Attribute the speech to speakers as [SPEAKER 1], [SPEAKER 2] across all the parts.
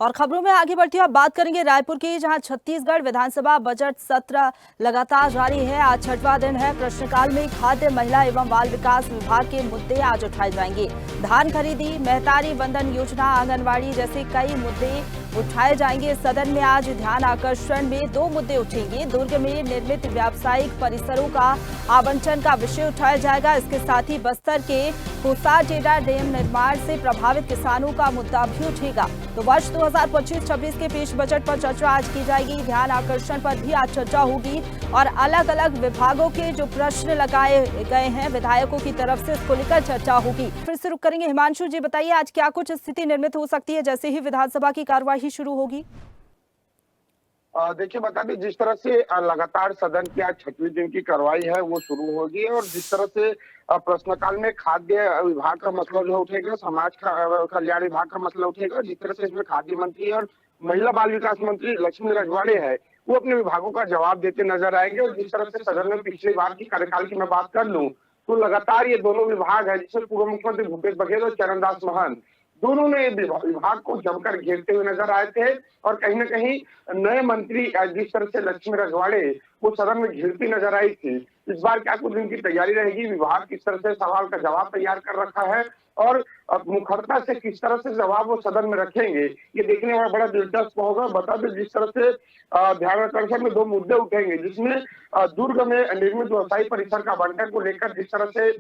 [SPEAKER 1] और खबरों में आगे बढ़ती हुई बात करेंगे रायपुर की, जहां छत्तीसगढ़ विधानसभा बजट सत्र लगातार जारी है। आज छठवां दिन है। प्रश्नकाल में खाद्य, महिला एवं बाल विकास विभाग के मुद्दे आज उठाए जाएंगे। धान खरीदी, महतारी वंदन योजना, आंगनबाड़ी जैसे कई मुद्दे उठाए जाएंगे। सदन में आज ध्यान आकर्षण में 2 मुद्दे उठेंगे। दुर्ग में निर्मित व्यावसायिक परिसरों का आवंटन का विषय उठाया जाएगा। इसके साथ ही बस्तर के कोसाटेड़ा डैम निर्माण से प्रभावित किसानों का मुद्दा भी उठेगा। तो वर्ष 2025-26 के पेश बजट पर चर्चा आज की जाएगी। ध्यान आकर्षण पर भी आज चर्चा होगी और अलग अलग विभागों के जो प्रश्न लगाए गए हैं विधायकों की तरफ से, इसको लेकर चर्चा होगी। फिर से रुक करेंगे हिमांशु जी, बताइए आज क्या कुछ स्थिति निर्मित हो सकती है जैसे ही विधानसभा की कार्यवाही शुरू होगी?
[SPEAKER 2] देखिए, बता दें जिस तरह से लगातार सदन की आज 6वें दिन की कार्रवाई है वो शुरू होगी और जिस तरह से प्रश्नकाल में खाद्य विभाग का मसला जो उठेगा, समाज कल्याण विभाग का मसला उठेगा। जिस तरह से इसमें खाद्य मंत्री और महिला बाल विकास मंत्री लक्ष्मी रजवाड़े है वो अपने विभागों का जवाब देते नजर आएंगे। और जिस तरह से सदन में पिछली बार की कार्यकाल की मैं बात कर लूं तो लगातार ये दोनों विभाग है, जिसमें पूर्व मुख्यमंत्री भूपेश बघेल और चरणदास महंत दोनों ने विभाग को जमकर घेरते हुए नजर आए थे। और कहीं न कहीं नए मंत्री जिस तरह से लक्ष्मी रजवाड़े वो सदन में घिरती नजर आई थी। इस बार क्या कुछ इनकी तैयारी रहेगी, विभाग किस तरह से सवाल का जवाब तैयार कर रखा है और मुखरता से किस तरह से जवाब वो सदन में रखेंगे, ये देखने में बड़ा दिलचस्प होगा। बता दें जिस तरह से ध्यान आकर्षण में 2 मुद्दे उठेंगे, जिसमें दुर्ग में निर्मित व्यवसायिक परिसर का आवंटन को लेकर जिस तरह से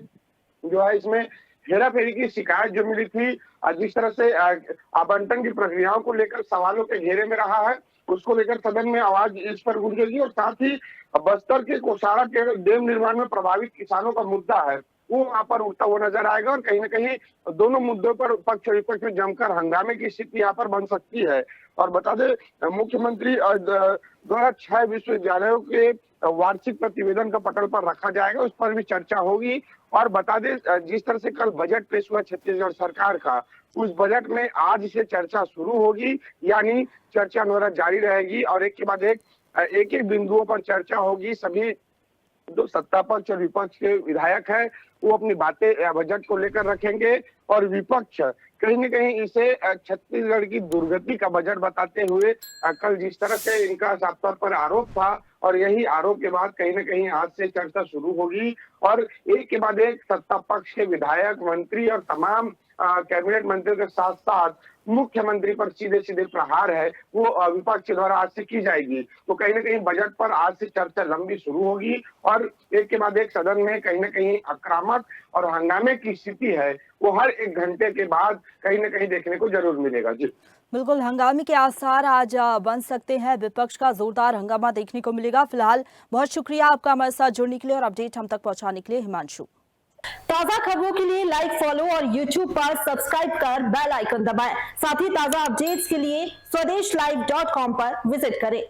[SPEAKER 2] जो है इसमें हेराफेरी की शिकायत जो मिली थी, जिस तरह से आवंटन की प्रक्रियाओं को लेकर सवालों के घेरे में रहा है, उसको लेकर सदन में आवाज इस पर गूंजेगी। और साथ ही बस्तर के कोसाड़ा के डैम निर्माण में प्रभावित किसानों का मुद्दा है वो वहां पर उठता हुआ नजर आएगा। और कहीं न कहीं दोनों मुद्दों पर पक्ष विपक्ष में जमकर हंगामे की स्थिति यहाँ पर बन सकती है। और बता दें मुख्यमंत्री द्वारा 6 विश्वविद्यालयों के वार्षिक प्रतिवेदन का पटल पर रखा जाएगा, उस पर भी चर्चा होगी। और बता दें जिस तरह से कल बजट पेश हुआ छत्तीसगढ़ सरकार का, उस बजट में आज से चर्चा शुरू होगी, यानी चर्चा जारी रहेगी और एक के बाद एक बिंदुओं पर चर्चा होगी। सभी जो सत्ता पक्ष और विपक्ष के विधायक हैं वो अपनी बातें बजट को लेकर रखेंगे और विपक्ष कहीं न कहीं इसे छत्तीसगढ़ की दुर्गति का बजट बताते हुए कल जिस तरह से इनका साफ तौर पर आरोप था और यही आरोप के बाद कहीं न कहीं आज से चर्चा शुरू होगी और एक के बाद एक सत्ता पक्ष के विधायक, मंत्री और तमाम कैबिनेट मंत्रियों के साथ साथ मुख्यमंत्री पर सीधे सीधे प्रहार है वो विपक्ष द्वारा आज से की जाएगी। तो कहीं न कहीं बजट पर आज से चर्चा लंबी शुरू होगी और एक के बाद एक सदन में कहीं न कहीं आक्रामक और हंगामे की स्थिति है वो हर 1 घंटे के बाद कहीं न कहीं देखने को जरूर मिलेगा। जी
[SPEAKER 1] बिल्कुल, हंगामे के आसार आज बन सकते हैं। विपक्ष का जोरदार हंगामा देखने को मिलेगा। फिलहाल बहुत शुक्रिया आपका हमारे साथ जुड़ने के लिए और अपडेट हम तक पहुंचाने के लिए, हिमांशु।
[SPEAKER 3] ताजा खबरों के लिए लाइक, फॉलो और YouTube पर सब्सक्राइब कर बेल आइकन दबाएं। साथ ही ताजा अपडेट्स के लिए swedeshlive.com पर विजिट करें।